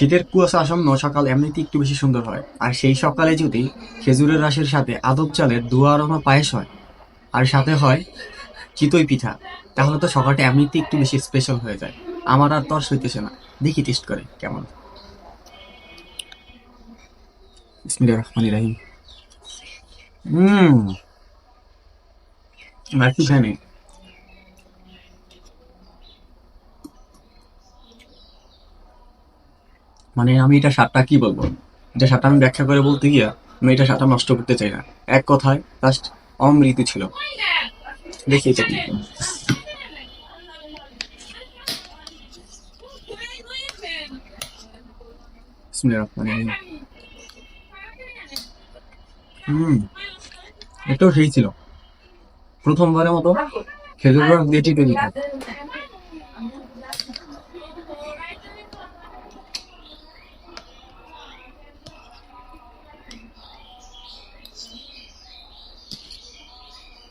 শীতের কুয়াশা আসন্ন সকাল এমনিতে একটু বেশি সুন্দর হয়, আর সেই সকালে যদি খেজুরের রসের সাথে আদব চালের দুয়া আরোমা পায়েস হয়, আর সাথে হয় চিতই পিঠা, তাহলে তো সকালটা এমনিতে একটু বেশি স্পেশাল হয়ে যায়। আমার আর তর সইতেছে না, দেখি টেস্ট করে কেমন। বিসমিল্লাহির রহমানির রহিম। হুম, একটুখানি মানে আমি এটা স্বাদটা কি বলবো, এটা স্বাদটা আমি ব্যাখ্যা করে বলতে গিয়া আমি এটা স্বাদটা নষ্ট করতে চাই না। এক কথায় জাস্ট অমৃত ছিল। দেখি এটা কি। বিসমিল্লাহির রহমানির রহিম। হুম, এটাও সেই ছিল প্রথমবারের মতো খেজুর রস দিয়ে চিতই পিঠা।